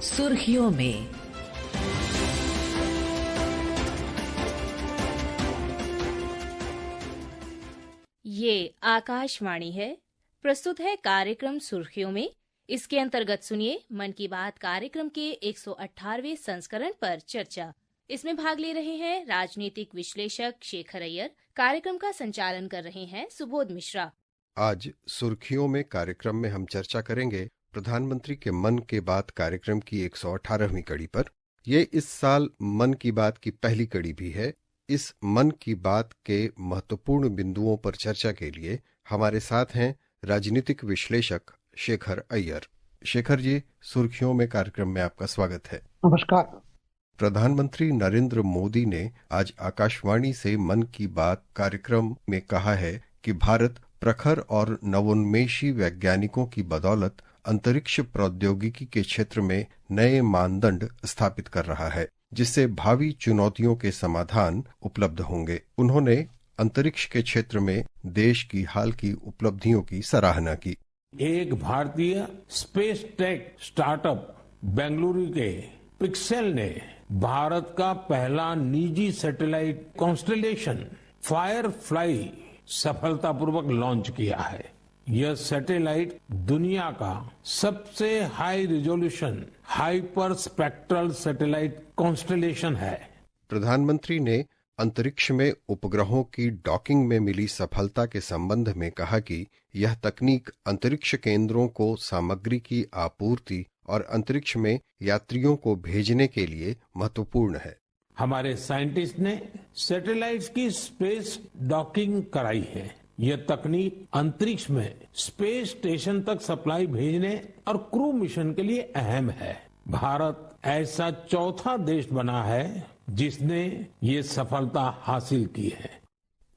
सुर्खियों में। ये आकाशवाणी है। प्रस्तुत है कार्यक्रम सुर्खियों में। इसके अंतर्गत सुनिए मन की बात कार्यक्रम के 118वें संस्करण पर चर्चा। इसमें भाग ले रहे हैं राजनीतिक विश्लेषक शेखर अय्यर। कार्यक्रम का संचालन कर रहे हैं सुबोध मिश्रा। आज सुर्खियों में कार्यक्रम में हम चर्चा करेंगे प्रधानमंत्री के मन की बात कार्यक्रम की 118वीं कड़ी पर। ये इस साल मन की बात की पहली कड़ी भी है। इस मन की बात के महत्वपूर्ण बिंदुओं पर चर्चा के लिए हमारे साथ हैं राजनीतिक विश्लेषक शेखर अय्यर। शेखर जी, सुर्खियों में कार्यक्रम में आपका स्वागत है। नमस्कार। प्रधानमंत्री नरेंद्र मोदी ने आज आकाशवाणी से मन की बात कार्यक्रम में कहा है कि भारत प्रखर और नवोन्मेषी वैज्ञानिकों की बदौलत अंतरिक्ष प्रौद्योगिकी के क्षेत्र में नए मानदंड स्थापित कर रहा है, जिससे भावी चुनौतियों के समाधान उपलब्ध होंगे। उन्होंने अंतरिक्ष के क्षेत्र में देश की हाल की उपलब्धियों की सराहना की। एक भारतीय स्पेस टेक स्टार्टअप बेंगलुरु के पिक्सेल ने भारत का पहला निजी सैटेलाइट कॉन्स्टेलेशन फायरफ्लाई सफलतापूर्वक लॉन्च किया है। यह सैटेलाइट दुनिया का सबसे high resolution hyper spectral satellite constellation है। प्रधानमंत्री ने अंतरिक्ष में उपग्रहों की डॉकिंग में मिली सफलता के संबंध में कहा कि यह तकनीक अंतरिक्ष केंद्रों को सामग्री की आपूर्ति और अंतरिक्ष में यात्रियों को भेजने के लिए महत्वपूर्ण है। हमारे साइंटिस्ट ने सैटेलाइट्स की स्पेस डॉकिंग कराई है। यह तकनीक अंतरिक्ष में स्पेस स्टेशन तक सप्लाई भेजने और क्रू मिशन के लिए अहम है। भारत ऐसा चौथा देश बना है जिसने ये सफलता हासिल की है।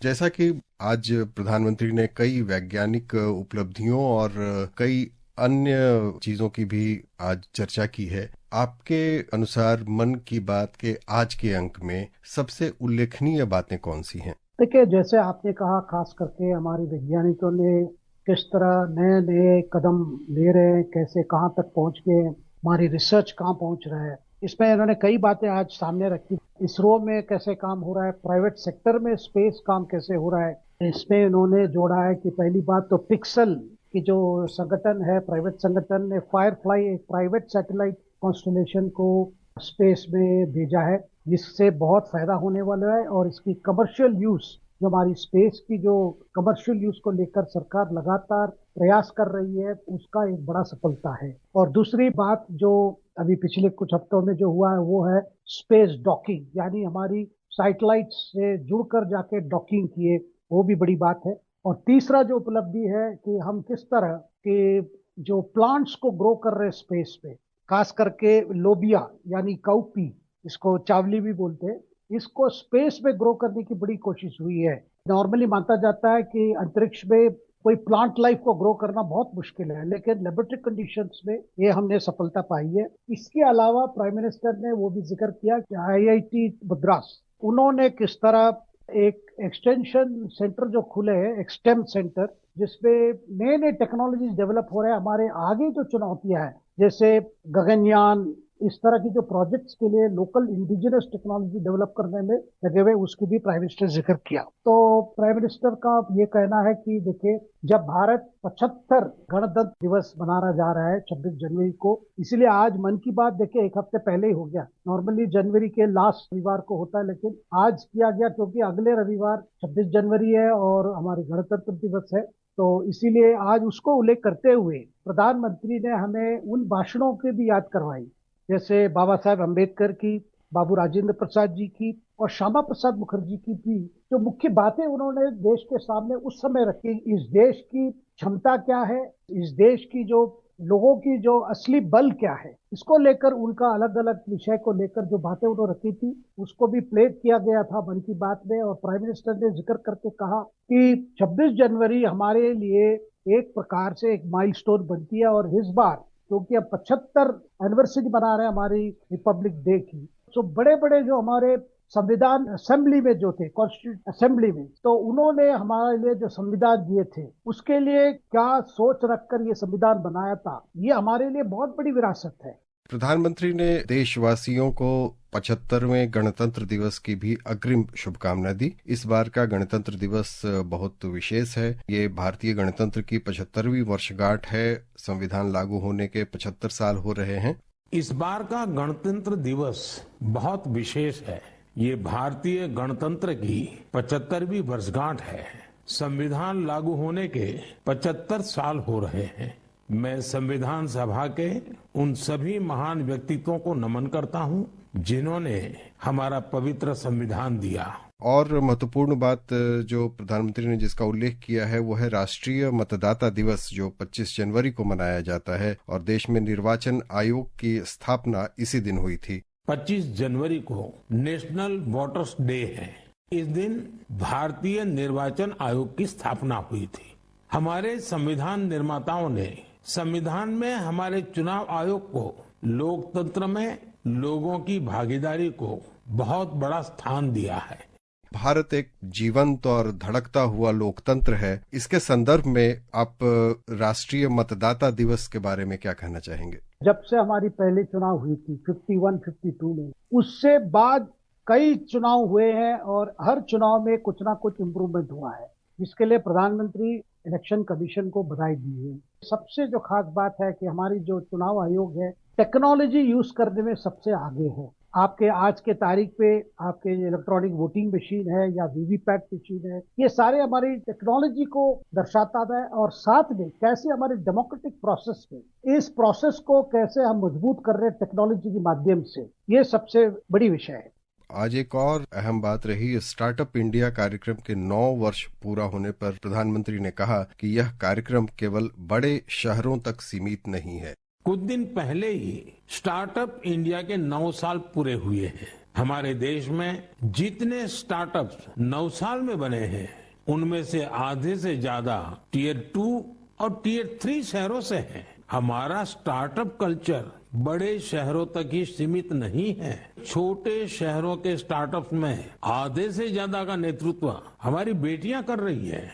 जैसा कि आज प्रधानमंत्री ने कई वैज्ञानिक उपलब्धियों और कई अन्य चीजों की भी आज चर्चा की है, आपके अनुसार मन की बात के आज के अंक में सबसे उल्लेखनीय बातें कौन सी हैं? देखिए, जैसे आपने कहा, खास करके हमारे वैज्ञानिकों ने किस तरह नए नए कदम ले रहे हैं, कैसे कहाँ तक पहुंच गए, हमारी रिसर्च कहाँ पहुंच रहा है, इसमें इन्होंने कई बातें आज सामने रखी। इसरो में कैसे काम हो रहा है, प्राइवेट सेक्टर में स्पेस काम कैसे हो रहा है, इसमें इन्होंने जोड़ा है कि पहली बात तो पिक्सेल की जो संगठन है, प्राइवेट संगठन ने फायरफ्लाई एक प्राइवेट सैटेलाइट कॉन्स्टेलेशन को स्पेस में भेजा है, जिससे बहुत फायदा होने वाला है। और इसकी कमर्शियल यूज, जो हमारी स्पेस की जो कमर्शियल यूज को लेकर सरकार लगातार प्रयास कर रही है, उसका एक बड़ा सफलता है। और दूसरी बात जो अभी पिछले कुछ हफ्तों में जो हुआ है वो है स्पेस डॉकिंग, यानी हमारी सैटेलाइट से जुड़कर जाके डॉकिंग किए, वो भी बड़ी बात है। और तीसरा जो उपलब्धि है कि हम किस तरह के जो प्लांट्स को ग्रो कर रहे हैं स्पेस पे, खास करके लोबिया यानी काउपी, इसको चावली भी बोलते हैं, इसको स्पेस में ग्रो करने की बड़ी कोशिश हुई है। नॉर्मली माना जाता है कि अंतरिक्ष में कोई प्लांट लाइफ को ग्रो करना बहुत मुश्किल है, लेकिन लेबोरेटरी कंडीशंस में ये हमने सफलता पाई है। इसके अलावा प्राइम मिनिस्टर ने वो भी जिक्र किया कि IIT मद्रास, उन्होंने किस तरह एक एक्सटेंशन सेंटर जो खुले हैं, एक्सटेम सेंटर, जिसमें नए नए टेक्नोलॉजीज डेवलप हो रहे हैं। हमारे आगे जो चुनौतियां हैं, जैसे गगनयान, इस तरह की जो प्रोजेक्ट्स के लिए लोकल इंडिजिनस टेक्नोलॉजी डेवलप करने में लगे हुए, उसकी भी प्राइम मिनिस्टर जिक्र किया। तो प्राइम मिनिस्टर का ये कहना है कि देखिए, जब भारत 75 गणतंत्र दिवस मनाना जा रहा है 26 जनवरी को, इसलिए आज मन की बात देखिए एक हफ्ते पहले ही हो गया। नॉर्मली जनवरी के लास्ट रविवार को होता है, लेकिन आज किया गया क्योंकि अगले रविवार 26 जनवरी है और हमारी गणतंत्र दिवस है। तो इसीलिए आज उसको उल्लेख करते हुए प्रधानमंत्री ने हमें उन भाषणों की भी याद करवाई, जैसे बाबा साहेब अम्बेडकर की, बाबू राजेंद्र प्रसाद जी की और श्यामा प्रसाद मुखर्जी की भी, जो मुख्य बातें उन्होंने देश के सामने उस समय रखी। इस देश की क्षमता क्या है, इस देश की जो लोगों की जो असली बल क्या है, इसको लेकर उनका अलग अलग विषय को लेकर जो बातें उन्होंने रखी थी, उसको भी प्ले किया गया था मन की बात में। और प्राइम मिनिस्टर ने जिक्र करके कहा कि 26 जनवरी हमारे लिए एक प्रकार से एक माइलस्टोन बनती है। और इस बार क्योंकि अब 75 एनिवर्सरी बना रहे हैं हमारी रिपब्लिक डे की, तो बड़े बड़े जो हमारे संविधान असेंबली में जो थे, कॉन्स्टिट्यूशन असेंबली में, तो उन्होंने हमारे लिए जो संविधान दिए थे, उसके लिए क्या सोच रखकर ये संविधान बनाया था, ये हमारे लिए बहुत बड़ी विरासत है। प्रधानमंत्री ने देशवासियों को 75वें गणतंत्र दिवस की भी अग्रिम शुभकामना दी। इस बार का गणतंत्र दिवस बहुत विशेष है। ये भारतीय गणतंत्र की 75वीं वर्षगांठ है। संविधान लागू होने के 75 साल हो रहे हैं। इस बार का गणतंत्र दिवस बहुत विशेष है। ये भारतीय गणतंत्र की 75वीं वर्षगांठ है। संविधान लागू होने के 75 साल हो रहे हैं। मैं संविधान सभा के उन सभी महान व्यक्तित्वों को नमन करता हूं जिन्होंने हमारा पवित्र संविधान दिया। और महत्वपूर्ण बात जो प्रधानमंत्री ने जिसका उल्लेख किया है वो है राष्ट्रीय मतदाता दिवस, जो 25 जनवरी को मनाया जाता है और देश में निर्वाचन आयोग की स्थापना इसी दिन हुई थी। 25 जनवरी को नेशनल वोटर्स डे है। इस दिन भारतीय निर्वाचन आयोग की स्थापना हुई थी। हमारे संविधान निर्माताओं ने संविधान में हमारे चुनाव आयोग को लोकतंत्र में लोगों की भागीदारी को बहुत बड़ा स्थान दिया है। भारत एक जीवंत और धड़कता हुआ लोकतंत्र है। इसके संदर्भ में आप राष्ट्रीय मतदाता दिवस के बारे में क्या कहना चाहेंगे? जब से हमारी पहली चुनाव हुई थी 51-52 में, उससे बाद कई चुनाव हुए हैं और हर चुनाव में कुछ ना कुछ इम्प्रूवमेंट हुआ है, जिसके लिए प्रधानमंत्री इलेक्शन कमीशन को बधाई दी है। सबसे जो खास बात है कि हमारी जो चुनाव आयोग है टेक्नोलॉजी यूज करने में सबसे आगे है। आपके आज के तारीख पे आपके इलेक्ट्रॉनिक वोटिंग मशीन है या वीवीपैट मशीन है, ये सारे हमारी टेक्नोलॉजी को दर्शाता है और साथ में कैसे हमारे डेमोक्रेटिक प्रोसेस में इस प्रोसेस को कैसे हम मजबूत कर रहे हैं टेक्नोलॉजी के माध्यम से, ये सबसे बड़ी विषय है। आज एक और अहम बात रही स्टार्टअप इंडिया कार्यक्रम के 9 वर्ष पूरा होने पर प्रधानमंत्री ने कहा कि यह कार्यक्रम केवल बड़े शहरों तक सीमित नहीं है। कुछ दिन पहले ही स्टार्टअप इंडिया के 9 साल पूरे हुए हैं। हमारे देश में जितने स्टार्टअप्स 9 साल में बने हैं उनमें से आधे से ज्यादा टियर 2 और टियर 3 शहरों से हैं। हमारा स्टार्टअप कल्चर बड़े शहरों तक ही सीमित नहीं है। छोटे शहरों के स्टार्टअप्स में आधे से ज्यादा का नेतृत्व हमारी बेटियां कर रही है।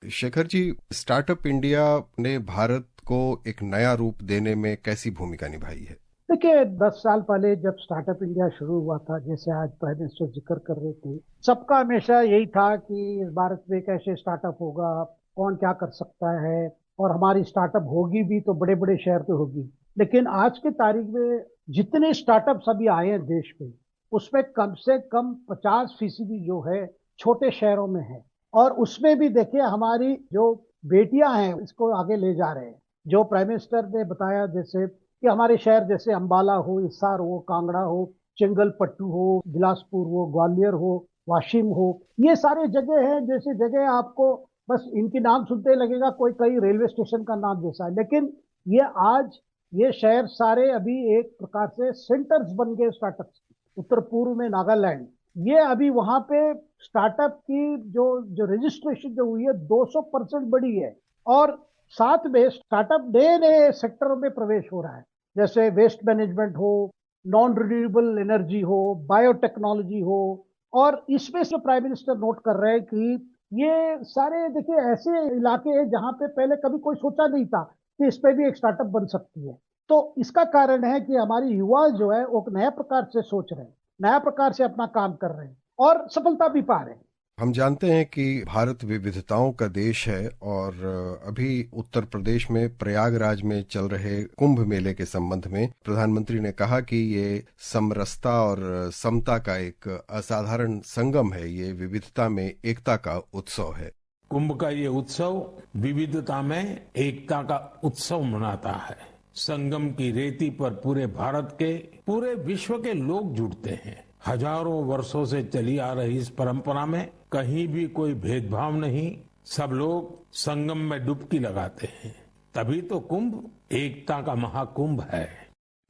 शेखर जी, स्टार्टअप इंडिया ने भारत को एक नया रूप देने में कैसी भूमिका निभाई है? देखिए, 10 साल पहले जब स्टार्टअप इंडिया शुरू हुआ था, जैसे आज प्राइम मिनिस्टर जिक्र कर रहे थे, सबका हमेशा यही था कि इस भारत में कैसे स्टार्टअप होगा, कौन क्या कर सकता है, और हमारी स्टार्टअप होगी भी तो बड़े बड़े शहर पे होगी। लेकिन आज के तारीख में जितने स्टार्टअप्स अभी आए हैं देश में, उसमें कम से कम 50% जो है छोटे शहरों में है। और उसमें भी देखिए हमारी जो बेटियां हैं इसको आगे ले जा रहे हैं। जो प्राइम मिनिस्टर ने बताया जैसे कि हमारे शहर जैसे अंबाला हो, हिसार हो, कांगड़ा हो, चेंगलपट्टू हो, बिलासपुर हो, ग्वालियर हो, वाशिम हो, ये सारे जगह हैं जैसे जगह आपको बस इनके नाम सुनते ही लगेगा कोई कई रेलवे स्टेशन का नाम जैसा है। लेकिन ये आज ये शहर सारे अभी एक प्रकार से सेंटर्स बन गए स्टार्टअप्स। उत्तर पूर्व में नागालैंड, ये अभी वहां पे स्टार्टअप की जो रजिस्ट्रेशन जो हुई है 200% बढ़ी है। और साथ में स्टार्टअप नए नए सेक्टरों में प्रवेश हो रहा है, जैसे वेस्ट मैनेजमेंट हो, नॉन रिन्यूएबल एनर्जी हो, बायोटेक्नोलॉजी हो। और इसमें से प्राइम मिनिस्टर नोट कर रहे हैं कि ये सारे देखिए ऐसे इलाके हैं जहां पे पहले कभी कोई सोचा नहीं था कि इस पे भी एक स्टार्टअप बन सकती है। तो इसका कारण है कि हमारी युवा जो है वो नए प्रकार से सोच रहे हैं, नया प्रकार से अपना काम कर रहे हैं और सफलता भी पा रहे हैं। हम जानते हैं कि भारत विविधताओं का देश है और अभी उत्तर प्रदेश में प्रयागराज में चल रहे कुंभ मेले के संबंध में प्रधानमंत्री ने कहा कि ये समरसता और समता का एक असाधारण संगम है। ये विविधता में एकता का उत्सव है। कुंभ का ये उत्सव विविधता में एकता का उत्सव मनाता है। संगम की रेती पर पूरे भारत के, पूरे विश्व के लोग जुड़ते हैं। हजारों वर्षों से चली आ रही इस परंपरा में कहीं भी कोई भेदभाव नहीं। सब लोग संगम में डुबकी लगाते हैं। तभी तो कुंभ एकता का महाकुंभ है।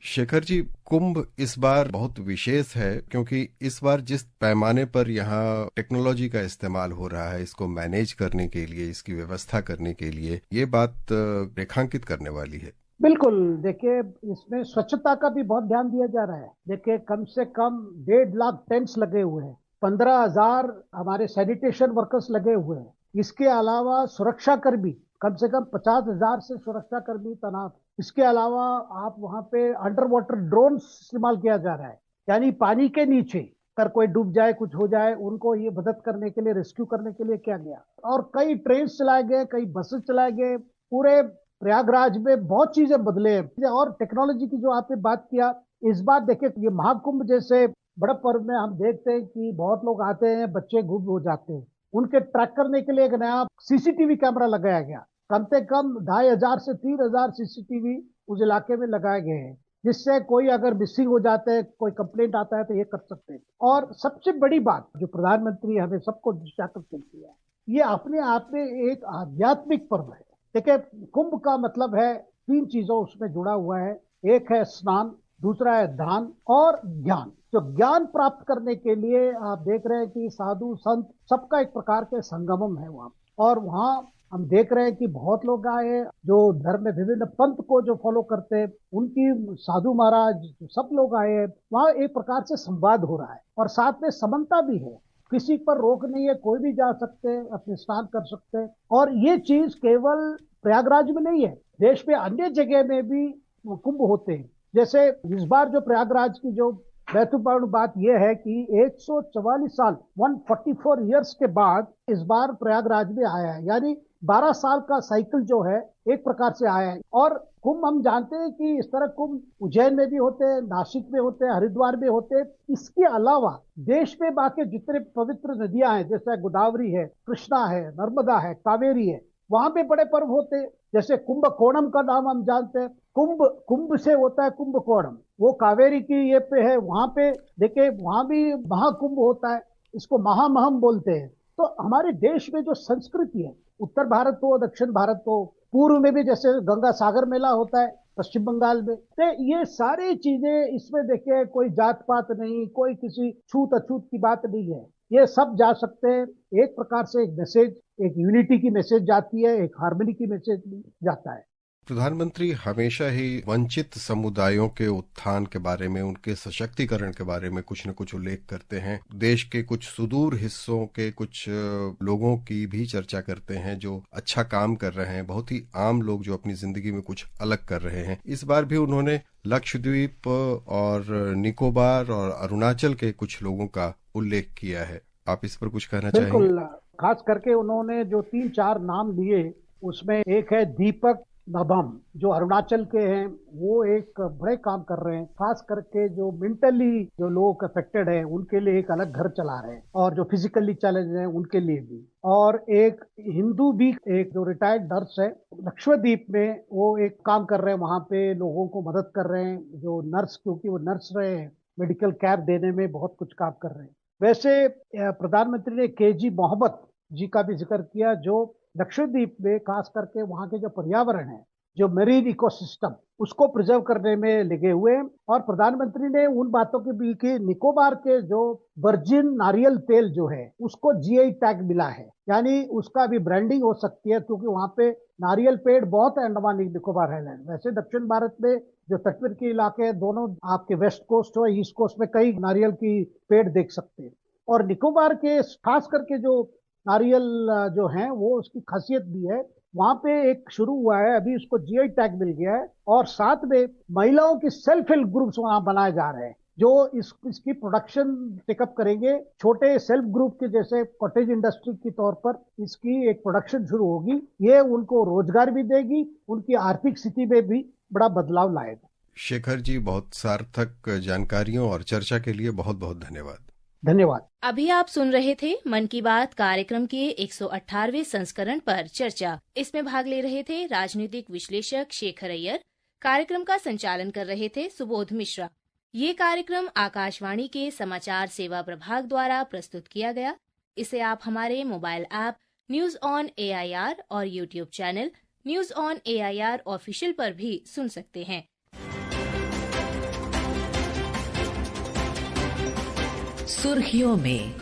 शेखर जी, कुंभ इस बार बहुत विशेष है क्योंकि इस बार जिस पैमाने पर यहाँ टेक्नोलॉजी का इस्तेमाल हो रहा है इसको मैनेज करने के लिए, इसकी व्यवस्था करने के लिए, ये बात रेखांकित करने वाली है। बिल्कुल, देखिए इसमें स्वच्छता का भी बहुत ध्यान दिया जा रहा है। देखिए कम से कम 1.5 लाख टेंट्स लगे हुए हैं, 15,000 हमारे सैनिटेशन वर्कर्स लगे हुए हैं। इसके अलावा सुरक्षा कर्मी कम से कम 50,000 से सुरक्षा कर्मी तैनात। इसके अलावा आप वहां पे अंडर वाटर ड्रोन इस्तेमाल किया जा रहा है, यानी पानी के नीचे अगर कोई डूब जाए, कुछ हो जाए, उनको ये मदद करने के लिए, रेस्क्यू करने के लिए किया गया। और कई ट्रेन चलाए गए, कई बसेस चलाए गए। पूरे प्रयागराज में बहुत चीजें बदले हैं। और टेक्नोलॉजी की जो आपने बात किया, इस बार देखिए ये महाकुंभ जैसे बड़े पर्व में हम देखते हैं कि बहुत लोग आते हैं, बच्चे गुम हो जाते हैं। उनके ट्रैक करने के लिए एक नया सीसीटीवी कैमरा लगाया गया। कम से कम 2,500 से 3,000 सीसीटीवी उस इलाके में लगाए गए हैं, जिससे कोई अगर मिसिंग हो जाते हैं, कोई कंप्लेंट आता है तो ये कर सकते हैं। और सबसे बड़ी बात जो प्रधानमंत्री हमें सबको दिशाकर्षण किया, ये अपने आप में एक आध्यात्मिक पर्व है। देखिए, कुंभ का मतलब है 3 चीजों उसमें जुड़ा हुआ है। एक है स्नान, दूसरा है दान और ज्ञान। जो ज्ञान प्राप्त करने के लिए आप देख रहे हैं कि साधु संत सबका एक प्रकार के संगमम है वहां। और वहां हम देख रहे हैं कि बहुत लोग आए जो धर्म में विभिन्न पंथ को जो फॉलो करते हैं, उनकी साधु महाराज सब लोग आए हैं। वहां एक प्रकार से संवाद हो रहा है और साथ में समानता भी है। किसी पर रोक नहीं है, कोई भी जा सकते हैं, अपने स्नान कर सकते हैं। और ये चीज केवल प्रयागराज में नहीं है, देश में अन्य जगह में भी कुंभ होते हैं। जैसे इस बार जो प्रयागराज की जो महत्वपूर्ण बात यह है कि 144 साल 144 ईयर्स के बाद इस बार प्रयागराज में आया है, यानी 12 साल का साइकिल जो है एक प्रकार से आया है। और कुंभ हम जानते हैं कि इस तरह कुंभ उज्जैन में भी होते हैं, नासिक में होते हैं, हरिद्वार में होते हैं। इसके अलावा देश में बाकी जितने पवित्र नदियां हैं, जैसे गोदावरी है, कृष्णा है, नर्मदा है, कावेरी है, वहां पे बड़े पर्व होते हैं। जैसे कुंभकोणम का नाम हम जानते हैं, कुंभ से होता है कुंभकोणम, वो कावेरी की ये पे है। वहां पे देखिए, वहां भी महाकुंभ होता है, इसको महामहम बोलते हैं। तो हमारे देश में जो संस्कृति है, उत्तर भारत हो, दक्षिण भारत हो, पूर्व में भी जैसे गंगा सागर मेला होता है पश्चिम बंगाल में, तो ये सारी चीजें इसमें देखिए कोई जात पात नहीं, कोई किसी छूत अछूत की बात नहीं है। ये सब जा सकते हैं। एक प्रकार से एक मैसेज, एक यूनिटी की मैसेज जाती है, एक हार्मनी की मैसेज जाता है। प्रधानमंत्री हमेशा ही वंचित समुदायों के उत्थान के बारे में, उनके सशक्तिकरण के बारे में कुछ न कुछ उल्लेख करते हैं। देश के कुछ सुदूर हिस्सों के कुछ लोगों की भी चर्चा करते हैं जो अच्छा काम कर रहे हैं, बहुत ही आम लोग जो अपनी जिंदगी में कुछ अलग कर रहे हैं। इस बार भी उन्होंने लक्षद्वीप और निकोबार और अरुणाचल के कुछ लोगों का उल्लेख किया है। आप इस पर कुछ कहना चाहेंगे? बिल्कुल, खास करके उन्होंने जो 3-4 नाम लिए, उसमें एक है दीपक नबम, जो अरुणाचल के हैं। वो एक बड़े काम कर रहे हैं, खास करके जो मेंटली जो लोग अफेक्टेड हैं उनके लिए एक अलग घर चला रहे हैं, और जो फिजिकली चैलेंज हैं उनके लिए भी। और एक हिंदू भी, एक जो रिटायर्ड नर्स है लक्षद्वीप में, वो एक काम कर रहे हैं, वहां पे लोगों को मदद कर रहे हैं। जो नर्स, क्योंकि वो नर्स रहे हैं, मेडिकल केयर देने में बहुत कुछ काम कर रहे हैं। वैसे प्रधानमंत्री ने केजी मोहम्मद जी का भी जिक्र किया, जो लक्षद्वीप में खास करके वहां के जो पर्यावरण है, जो मेरीन इकोसिस्टम, उसको प्रिजर्व करने में लगे हुए हैं। और प्रधानमंत्री ने उन बातों की भी कि निकोबार के जो वर्जिन नारियल तेल जो है उसको जीआई टैग मिला है, यानी उसका भी ब्रांडिंग हो सकती है, क्योंकि वहां पे नारियल पेड़ बहुत है अंडमान निकोबार आइलैंड। वैसे दक्षिण भारत में जो तटवर्ती इलाके हैं, दोनों आपके वेस्ट कोस्ट और ईस्ट कोस्ट में कई नारियल की पेड़ देख सकते हैं। और निकोबार के खास करके जो नारियल जो हैं, वो उसकी खासियत भी है। वहां पे एक शुरू हुआ है, अभी उसको जीआई टैग मिल गया है। और साथ में महिलाओं की सेल्फ हेल्प ग्रुप्स वहां बनाए जा रहे हैं, जो इसकी प्रोडक्शन पिकअप करेंगे। छोटे सेल्फ ग्रुप के जैसे कॉटेज इंडस्ट्री के तौर पर इसकी एक प्रोडक्शन शुरू होगी। ये उनको रोजगार भी देगी, उनकी आर्थिक स्थिति में भी बड़ा बदलाव लाएगा। शेखर जी, बहुत सार्थक जानकारियों और चर्चा के लिए बहुत बहुत धन्यवाद। धन्यवाद। अभी आप सुन रहे थे मन की बात कार्यक्रम के 118वें संस्करण पर चर्चा। इसमें भाग ले रहे थे राजनीतिक विश्लेषक शेखर अय्यर। कार्यक्रम का संचालन कर रहे थे सुबोध मिश्रा। ये कार्यक्रम आकाशवाणी के समाचार सेवा प्रभाग द्वारा प्रस्तुत किया गया। इसे आप हमारे mobile app news on AIR और YouTube channel news on AIR official पर भी सुन सकते हैं। सुर्खियों में